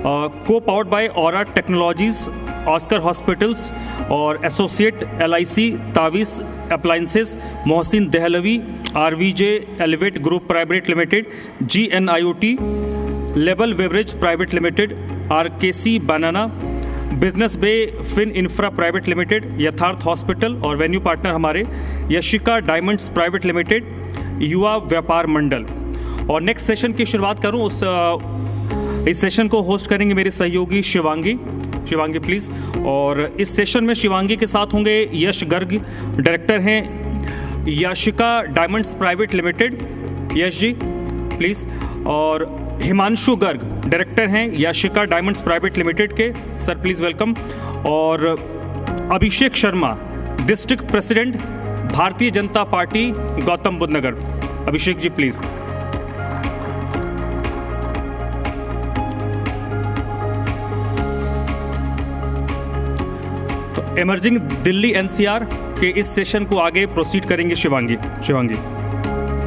को powered by Aura Technologies, Oscar Hospitals और associate LIC Tavis appliances, Mohsin Dehlvi, RVJ elevate group private limited, GNIOT label beverage private limited, RKC banana, business bay fin infra private limited, Yatharth hospital और venue partner हमारे Yashika diamonds private limited, युवा व्यापार मंडल। और next session की शुरुआत करूं, इस सेशन को होस्ट करेंगे मेरे सहयोगी शिवांगी प्लीज़। और इस सेशन में शिवांगी के साथ होंगे यश गर्ग, डायरेक्टर हैं Yashika diamonds private limited, Yash ji please. और हिमांशु गर्ग, डायरेक्टर हैं यशिका डायमंड्स प्राइवेट लिमिटेड के, सर प्लीज़ वेलकम। और Abhishek Sharma, district president Bharatiya Janata Party Gautam Buddh Nagar, Abhishek ji please. Emerging Delhi NCR के इस सेशन को आगे प्रोसीड करेंगे शिवांगी।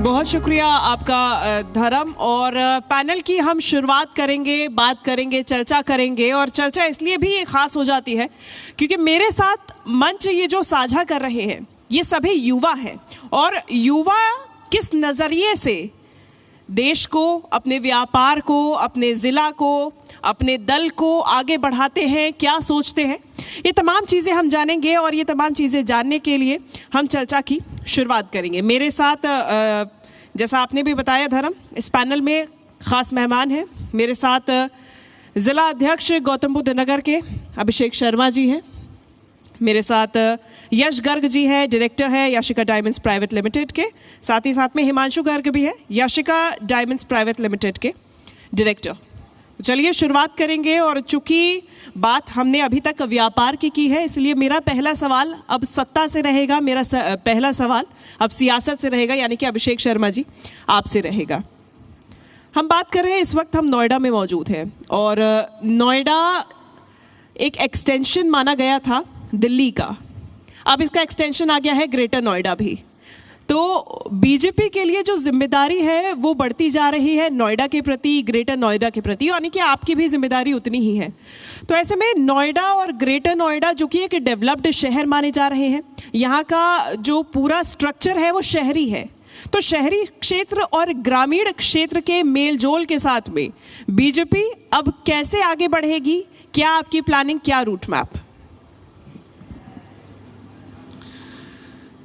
बहुत शुक्रिया आपका धर्म। और पैनल की हम शुरुआत करेंगे, बात करेंगे, चर्चा करेंगे। और चर्चा इसलिए भी खास हो जाती है क्योंकि मेरे साथ मंच ये जो साझा कर रहे हैं ये सभी युवा हैं। और युवा किस नज़रिए से देश को, अपने व्यापार को, अपने ज़िला को, अपने दल को आगे बढ़ाते हैं, क्या सोचते हैं, ये तमाम चीज़ें हम जानेंगे। और ये तमाम चीज़ें जानने के लिए हम चर्चा की शुरुआत करेंगे। मेरे साथ जैसा आपने भी बताया धर्म, इस पैनल में ख़ास मेहमान हैं। मेरे साथ ज़िला अध्यक्ष गौतम बुद्ध नगर के अभिषेक शर्मा जी हैं। मेरे साथ यश गर्ग जी हैं, डायरेक्टर है यशिका डायमंड्स प्राइवेट लिमिटेड के। साथ ही साथ में हिमांशु गर्ग भी है, यशिका डायमंड्स प्राइवेट लिमिटेड के डायरेक्टर। चलिए शुरुआत करेंगे। और चूँकि बात हमने अभी तक व्यापार की है, इसलिए मेरा पहला सवाल अब सत्ता से रहेगा। मेरा पहला सवाल अब सियासत से रहेगा, यानी कि अभिषेक शर्मा जी आपसे रहेगा। हम बात कर रहे हैं, इस वक्त हम नोएडा में मौजूद हैं और नोएडा एक एक्सटेंशन माना गया था दिल्ली का। अब इसका एक्सटेंशन आ गया है ग्रेटर नोएडा भी। तो बीजेपी के लिए जो जिम्मेदारी है वो बढ़ती जा रही है नोएडा के प्रति, ग्रेटर नोएडा के प्रति, यानी कि आपकी भी जिम्मेदारी उतनी ही है। तो ऐसे में नोएडा और ग्रेटर नोएडा जो कि एक डेवलप्ड शहर माने जा रहे हैं, यहाँ का जो पूरा स्ट्रक्चर है वो शहरी है। तो शहरी क्षेत्र और ग्रामीण क्षेत्र के मेल जोल के साथ में बीजेपी अब कैसे आगे बढ़ेगी, क्या आपकी प्लानिंग, क्या रूट मैप?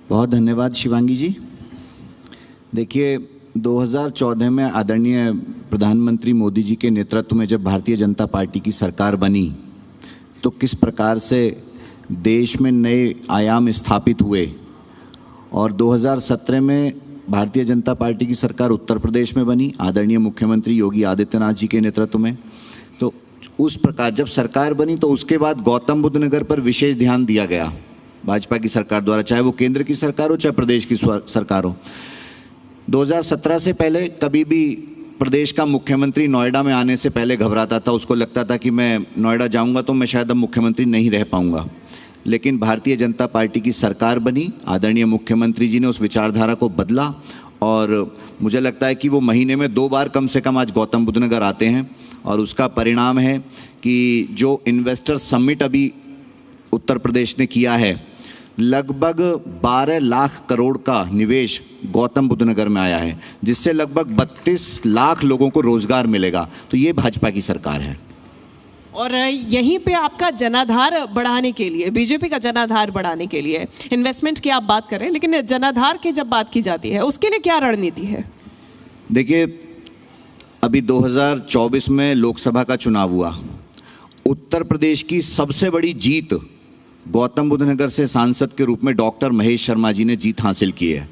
बहुत धन्यवाद शिवांगी जी। देखिए 2014 में आदरणीय प्रधानमंत्री मोदी जी के नेतृत्व में जब भारतीय जनता पार्टी की सरकार बनी तो किस प्रकार से देश में नए आयाम स्थापित हुए। और 2017 में भारतीय जनता पार्टी की सरकार उत्तर प्रदेश में बनी आदरणीय मुख्यमंत्री योगी आदित्यनाथ जी के नेतृत्व में। तो उस प्रकार जब सरकार बनी तो उसके बाद गौतम बुद्ध नगर पर विशेष ध्यान दिया गया भाजपा की सरकार द्वारा, चाहे वो केंद्र की सरकार हो चाहे प्रदेश की सरकार हो। 2017 से पहले कभी भी प्रदेश का मुख्यमंत्री नोएडा में आने से पहले घबराता था, उसको लगता था कि मैं नोएडा जाऊंगा तो मैं शायद अब मुख्यमंत्री नहीं रह पाऊंगा। लेकिन भारतीय जनता पार्टी की सरकार बनी, आदरणीय मुख्यमंत्री जी ने उस विचारधारा को बदला और मुझे लगता है कि वो महीने में 2 बार कम से कम आज गौतम बुद्ध नगर आते हैं। और उसका परिणाम है कि जो इन्वेस्टर समिट अभी उत्तर प्रदेश ने किया है, लगभग 12 लाख करोड़ का निवेश गौतम बुद्ध नगर में आया है, जिससे लगभग 32 लाख लोगों को रोजगार मिलेगा। तो ये भाजपा की सरकार है। और यहीं पे आपका जनाधार बढ़ाने के लिए, बीजेपी का जनाधार बढ़ाने के लिए इन्वेस्टमेंट की आप बात करें, लेकिन जनाधार की जब बात की जाती है उसके लिए क्या रणनीति है? देखिए अभी 2024 में लोकसभा का चुनाव हुआ। उत्तर प्रदेश की सबसे बड़ी जीत गौतम बुद्ध नगर से सांसद के रूप में डॉक्टर महेश शर्मा जी ने जीत हासिल की है।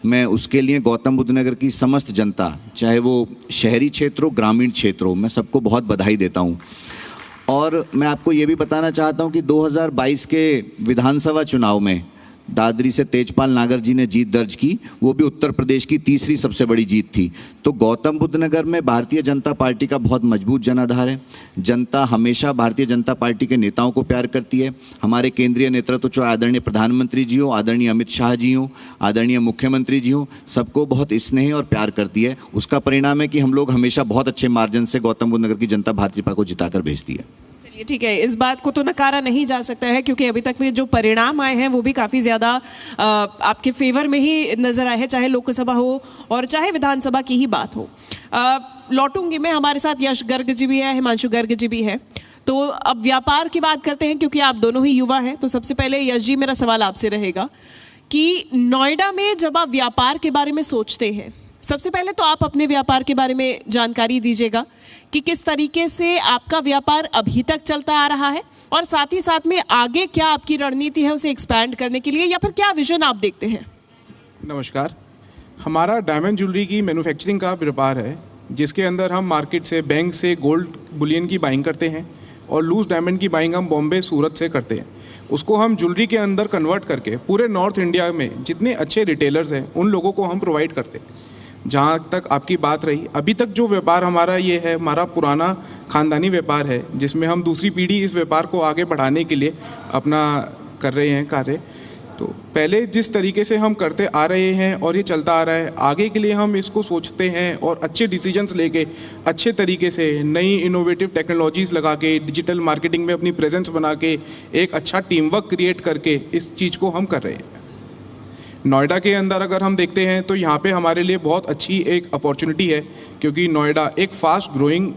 मैं उसके लिए गौतम बुद्ध नगर की समस्त जनता, चाहे वो शहरी क्षेत्र हो ग्रामीण क्षेत्र हो, मैं सबको बहुत बधाई देता हूँ। और मैं आपको ये भी बताना चाहता हूँ कि 2022 के विधानसभा चुनाव में दादरी से तेजपाल नागर जी ने जीत दर्ज की, वो भी उत्तर प्रदेश की तीसरी सबसे बड़ी जीत थी। तो गौतम बुद्ध नगर में भारतीय जनता पार्टी का बहुत मजबूत जनाधार है। जनता हमेशा भारतीय जनता पार्टी के नेताओं को प्यार करती है। हमारे केंद्रीय नेतृत्व चाहे आदरणीय प्रधानमंत्री जी हो, आदरणीय अमित शाह जी हो, आदरणीय मुख्यमंत्री जी हो, सबको बहुत स्नेह और प्यार करती है। उसका परिणाम है कि हम लोग हमेशा बहुत अच्छे मार्जिन से गौतम बुद्ध नगर की जनता भारतीय जनता पार्टी को जिताकर भेजती है। चलिए ठीक है, इस बात को तो नकारा नहीं जा सकता है क्योंकि अभी तक में जो परिणाम आए हैं वो भी काफ़ी ज़्यादा आपके फेवर में ही नज़र आए हैं, चाहे लोकसभा हो और चाहे विधानसभा की ही बात हो। लौटूंगी मैं, हमारे साथ यश गर्ग जी भी है, हिमांशु गर्ग जी भी है। तो अब व्यापार की बात करते हैं क्योंकि आप दोनों ही युवा हैं। तो सबसे पहले यश जी, मेरा सवाल आपसे रहेगा कि नोएडा में जब आप व्यापार के बारे में सोचते हैं, सबसे पहले तो आप अपने व्यापार के बारे में जानकारी दीजिएगा कि किस तरीके से आपका व्यापार अभी तक चलता आ रहा है और साथ ही साथ में आगे क्या आपकी रणनीति है उसे एक्सपैंड करने के लिए, या फिर क्या विजन आप देखते हैं। नमस्कार, हमारा डायमंड ज्वेलरी की मैन्युफैक्चरिंग का व्यापार है जिसके अंदर हम मार्केट से, बैंक से गोल्ड बुलियन की बाइंग करते हैं और लूज डायमंड की बाइंग हम बॉम्बे, सूरत से करते हैं। उसको हम ज्वेलरी के अंदर कन्वर्ट करके पूरे नॉर्थ इंडिया में जितने अच्छे रिटेलर्स हैं उन लोगों को हम प्रोवाइड करते हैं। जहाँ तक आपकी बात रही, अभी तक जो व्यापार हमारा ये है, हमारा पुराना ख़ानदानी व्यापार है जिसमें हम दूसरी पीढ़ी इस व्यापार को आगे बढ़ाने के लिए अपना कर रहे हैं कार्य। तो पहले जिस तरीके से हम करते आ रहे हैं और ये चलता आ रहा है, आगे के लिए हम इसको सोचते हैं और अच्छे डिसीजंस लेके अच्छे तरीके से नई इनोवेटिव टेक्नोलॉजीज़ लगा के, डिजिटल मार्केटिंग में अपनी प्रेजेंस बना के, एक अच्छा टीम वर्क क्रिएट करके इस चीज़ को हम कर रहे हैं। नोएडा के अंदर अगर हम देखते हैं तो यहाँ पे हमारे लिए बहुत अच्छी एक अपॉर्चुनिटी है क्योंकि नोएडा एक फास्ट ग्रोइंग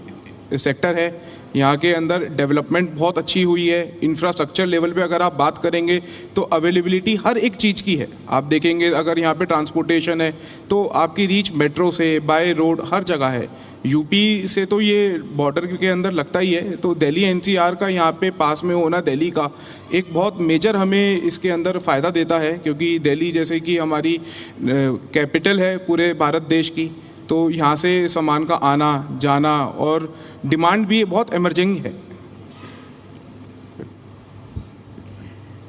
सेक्टर है। यहाँ के अंदर डेवलपमेंट बहुत अच्छी हुई है। इंफ्रास्ट्रक्चर लेवल पे अगर आप बात करेंगे तो अवेलेबिलिटी हर एक चीज़ की है। आप देखेंगे अगर यहाँ पे ट्रांसपोर्टेशन है तो आपकी रीच मेट्रो से, बाय रोड, हर जगह है। यूपी से तो ये बॉर्डर के अंदर लगता ही है, तो दिल्ली एनसीआर का यहाँ पे पास में होना दिल्ली का एक बहुत मेजर हमें इसके अंदर फ़ायदा देता है क्योंकि दिल्ली जैसे कि हमारी कैपिटल है पूरे भारत देश की, तो यहाँ से सामान का आना जाना और डिमांड भी बहुत इमर्जिंग है।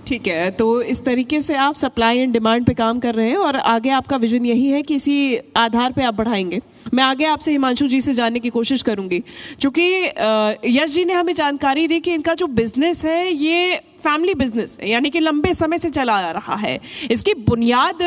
ठीक है, तो इस तरीके से आप सप्लाई एंड डिमांड पे काम कर रहे हैं और आगे आपका विजन यही है कि इसी आधार पे आप बढ़ाएंगे। मैं आगे आपसे हिमांशु जी से जानने की कोशिश करूंगी, क्योंकि यश जी ने हमें जानकारी दी कि इनका जो बिजनेस है ये फैमिली बिजनेस है, यानी कि लंबे समय से चला आ रहा है। इसकी बुनियाद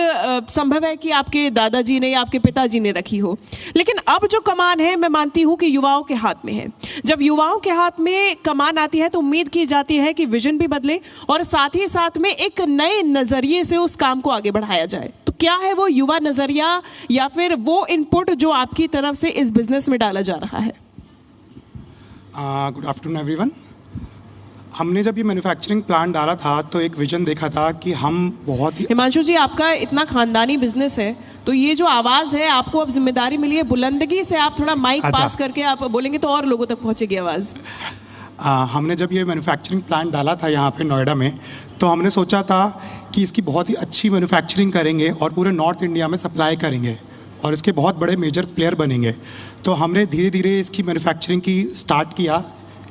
संभव है कि आपके दादाजी ने या आपके पिताजी ने रखी हो, लेकिन अब जो कमान है मैं मानती हूँ कि युवाओं के हाथ में है। जब युवाओं के हाथ में कमान आती है तो उम्मीद की जाती है कि विजन भी बदले और साथ ही साथ में एक नए नज़रिए से उस काम को आगे बढ़ाया जाए। तो क्या है वो युवा नज़रिया या फिर वो इनपुट जो आपकी तरफ से इस बिजनेस में डाला जा रहा है? Good afternoon everyone. हमने जब ये मैन्युफैक्चरिंग प्लांट डाला था तो एक विजन देखा था कि हम बहुत ही। हिमांशु जी, आपका इतना खानदानी बिजनेस है तो ये जो आवाज़ है आपको अब जिम्मेदारी मिली है, बुलंदगी से आप थोड़ा माइक पास करके आप बोलेंगे तो और लोगों तक पहुंचेगी आवाज़। हमने जब ये मैन्युफैक्चरिंग प्लांट डाला था यहाँ पे नोएडा में तो हमने सोचा था कि इसकी बहुत ही अच्छी मैन्युफैक्चरिंग करेंगे और पूरे नॉर्थ इंडिया में सप्लाई करेंगे और इसके बहुत बड़े मेजर प्लेयर बनेंगे। तो हमने धीरे धीरे इसकी मैन्युफैक्चरिंग की स्टार्ट किया,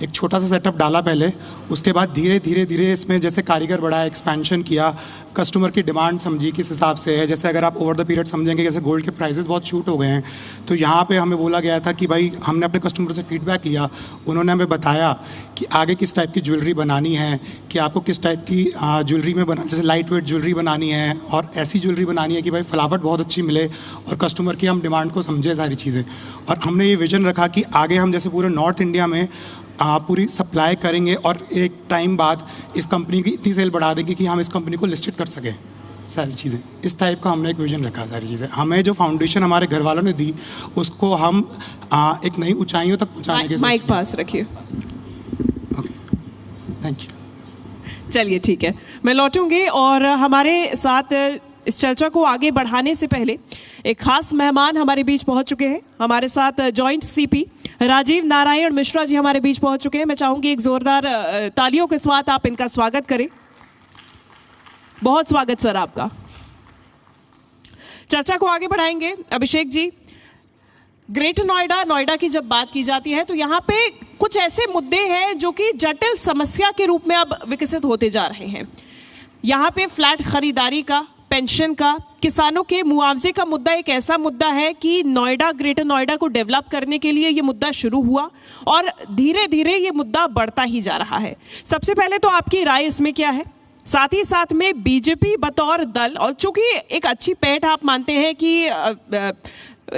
एक छोटा सा सेटअप डाला पहले, उसके बाद धीरे धीरे इसमें जैसे कारीगर बढ़ाया, एक्सपेंशन किया, कस्टमर की डिमांड समझी किस हिसाब से है। जैसे अगर आप ओवर द पीरियड समझेंगे जैसे गोल्ड के प्राइसेस बहुत शूट हो गए हैं तो यहाँ पे हमें बोला गया था कि भाई हमने अपने कस्टमर से फीडबैक लिया, उन्होंने हमें बताया कि आगे किस टाइप की ज्वेलरी बनानी है, कि आपको किस टाइप की ज्वेलरी में बना, जैसे लाइट वेट ज्वेलरी बनानी है और ऐसी ज्वेलरी बनानी है कि भाई फ्लावट बहुत अच्छी मिले और कस्टमर की हम डिमांड को समझे सारी चीज़ें। और हमने ये विजन रखा कि आगे हम जैसे पूरे नॉर्थ इंडिया में पूरी सप्लाई करेंगे और एक टाइम बाद इस कंपनी की इतनी सेल बढ़ा देंगे कि हम इस कंपनी को लिस्टेड कर सकें। सारी चीज़ें इस टाइप का हमने एक विजन रखा। सारी चीज़ें हमें जो फाउंडेशन हमारे घर वालों ने दी उसको हम एक नई ऊंचाइयों तक पहुंचाने के। माइक पास रखिए। Okay, thank you. चलिए ठीक है, मैं लौटूंगी और हमारे साथ इस चर्चा को आगे बढ़ाने से पहले एक खास मेहमान हमारे बीच पहुंच चुके हैं। हमारे साथ जॉइंट सीपी राजीव नारायण मिश्रा जी हमारे बीच पहुंच चुके हैं। मैं चाहूंगी एक जोरदार तालियों के साथ आप इनका स्वागत करें। बहुत स्वागत सर आपका। चर्चा को आगे बढ़ाएंगे अभिषेक जी। ग्रेटर नोएडा, नोएडा की जब बात की जाती है तो यहाँ पे कुछ ऐसे मुद्दे हैं जो कि जटिल समस्या के रूप में अब विकसित होते जा रहे हैं। यहाँ पे फ्लैट खरीदारी का, पेंशन का, किसानों के मुआवजे का मुद्दा एक ऐसा मुद्दा है कि नोएडा, ग्रेटर नोएडा को डेवलप करने के लिए ये मुद्दा शुरू हुआ और धीरे धीरे ये मुद्दा बढ़ता ही जा रहा है। सबसे पहले तो आपकी राय इसमें क्या है? साथ ही साथ में बीजेपी बतौर दल, और चूंकि एक अच्छी पैठ आप मानते हैं कि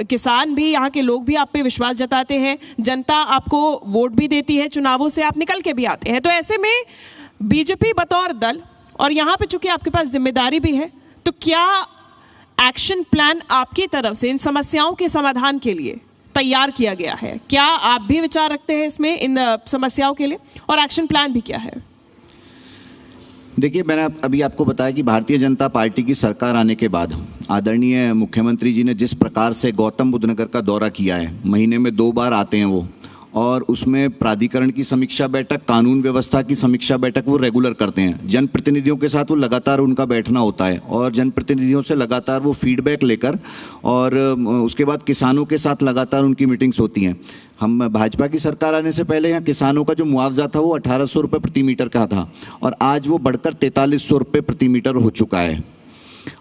किसान भी, यहाँ के लोग भी आप पे विश्वास जताते हैं, जनता आपको वोट भी देती है, चुनावों से आप निकल के भी आते हैं, तो ऐसे में बीजेपी बतौर दल और यहाँ पे चूंकि आपके पास जिम्मेदारी भी है, तो क्या एक्शन प्लान आपकी तरफ से इन समस्याओं के समाधान के लिए तैयार किया गया है? क्या आप भी विचार रखते हैं इसमें, इन समस्याओं के लिए, और एक्शन प्लान भी क्या है? देखिए, मैंने अभी आपको बताया कि भारतीय जनता पार्टी की सरकार आने के बाद आदरणीय मुख्यमंत्री जी ने जिस प्रकार से गौतम बुद्ध नगर का दौरा किया है, महीने में 2 बार आते हैं वो, और उसमें प्राधिकरण की समीक्षा बैठक, कानून व्यवस्था की समीक्षा बैठक वो रेगुलर करते हैं। जनप्रतिनिधियों के साथ वो लगातार उनका बैठना होता है और जनप्रतिनिधियों से लगातार वो फीडबैक लेकर, और उसके बाद किसानों के साथ लगातार उनकी मीटिंग्स होती हैं। हम भाजपा की सरकार आने से पहले यहाँ किसानों का जो मुआवजा था वो 1800 रुपये प्रति मीटर का था और आज वो बढ़कर 4300 रुपये प्रति मीटर हो चुका है।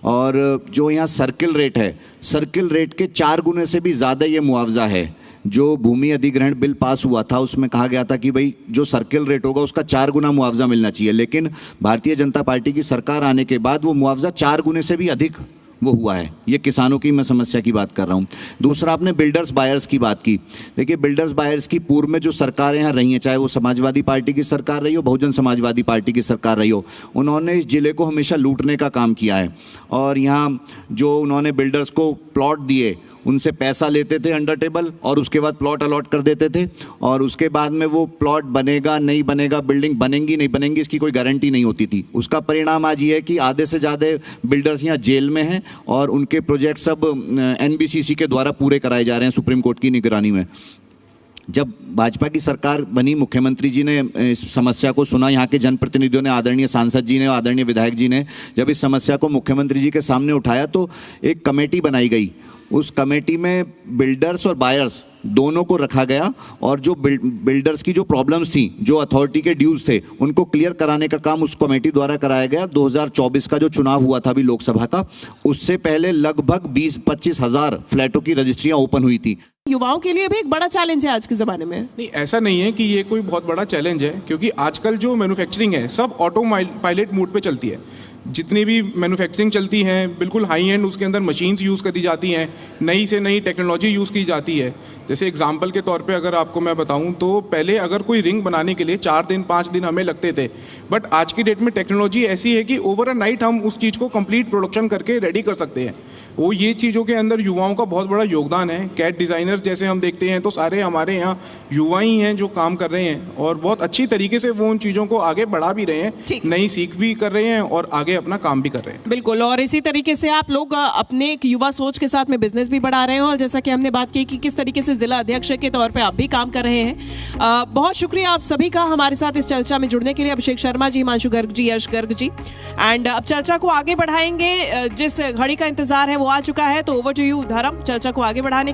और जो यहाँ सर्किल रेट है, सर्किल रेट के 4 गुने से भी ज़्यादा ये मुआवजा है। जो भूमि अधिग्रहण बिल पास हुआ था उसमें कहा गया था कि भाई जो सर्किल रेट होगा उसका 4 गुना मुआवजा मिलना चाहिए, लेकिन भारतीय जनता पार्टी की सरकार आने के बाद वो मुआवजा 4 गुने से भी अधिक वो हुआ है। ये किसानों की मैं समस्या की बात कर रहा हूँ। दूसरा, आपने बिल्डर्स बायर्स की बात की। देखिए, बिल्डर्स बायर्स की पूर्व में जो सरकारें यहाँ रही हैं, चाहे वो समाजवादी पार्टी की सरकार रही हो, बहुजन समाजवादी पार्टी की सरकार रही हो, उन्होंने इस ज़िले को हमेशा लूटने का काम किया है। और यहाँ जो उन्होंने बिल्डर्स को प्लॉट दिए, उनसे पैसा लेते थे अंडर टेबल और उसके बाद प्लॉट अलॉट कर देते थे, और उसके बाद में वो प्लॉट बनेगा नहीं बनेगा, बिल्डिंग बनेंगी नहीं बनेंगी, इसकी कोई गारंटी नहीं होती थी। उसका परिणाम आज ये है कि आधे से ज़्यादा बिल्डर्स यहाँ जेल में हैं और उनके प्रोजेक्ट सब NBCC के द्वारा पूरे कराए जा रहे हैं सुप्रीम कोर्ट की निगरानी में। जब भाजपा की सरकार बनी, मुख्यमंत्री जी ने इस समस्या को सुना, यहाँ के जनप्रतिनिधियों ने, आदरणीय सांसद जी ने, आदरणीय विधायक जी ने जब इस समस्या को मुख्यमंत्री जी के सामने उठाया तो एक कमेटी बनाई गई। उस कमेटी में बिल्डर्स और बायर्स दोनों को रखा गया और जो बिल्डर्स की जो प्रॉब्लम्स थी, जो अथॉरिटी के ड्यूज थे, उनको क्लियर कराने का काम उस कमेटी द्वारा कराया गया। 2024 का जो चुनाव हुआ था अभी लोकसभा का, उससे पहले लगभग 20-25 हज़ार फ्लैटों की रजिस्ट्रियां ओपन हुई थी। युवाओं के लिए भी एक बड़ा चैलेंज है आज के ज़माने में। नहीं, ऐसा नहीं है कि ये कोई बहुत बड़ा चैलेंज है, क्योंकि आजकल जो मैन्युफैक्चरिंग है सब ऑटो पायलट मोड पे चलती है। जितनी भी मैन्युफैक्चरिंग चलती हैं बिल्कुल हाई एंड, उसके अंदर मशीन्स यूज़ करी जाती हैं, नई से नई टेक्नोलॉजी यूज़ की जाती है। जैसे एग्जांपल के तौर पे अगर आपको मैं बताऊं तो पहले अगर कोई रिंग बनाने के लिए 4 दिन 5 दिन हमें लगते थे, बट आज की डेट में टेक्नोलॉजी ऐसी है कि ओवर अ नाइट हम उस चीज़ को कंप्लीट प्रोडक्शन करके रेडी कर सकते हैं। वो ये चीज़ों के अंदर युवाओं का बहुत बड़ा योगदान है। कैट डिज़ाइनर्स जैसे हम देखते हैं तो सारे हमारे यहाँ युवा ही हैं जो काम कर रहे हैं और बहुत अच्छी तरीके से वो उन चीज़ों को आगे बढ़ा भी रहे हैं, नई सीख भी कर रहे हैं और आगे अपना काम भी कर रहे हैं। बिल्कुल, और इसी तरीके से आप लोग अपने एक युवा सोच के साथ में बिजनेस भी बढ़ा रहे हैं, और जैसा कि हमने बात की कि किस तरीके से जिला अध्यक्ष के तौर पे आप भी काम कर रहे हैं। बहुत शुक्रिया आप सभी का हमारे साथ इस चर्चा में जुड़ने के लिए। अभिषेक शर्मा जी, हिमांशु गर्ग जी, यश गर्ग जी। एंड अब चर्चा को आगे बढ़ाएंगे, जिस घड़ी का इंतजार है वो आ चुका है, तो ओवर टू यू धर्म, चर्चा को आगे बढ़ाने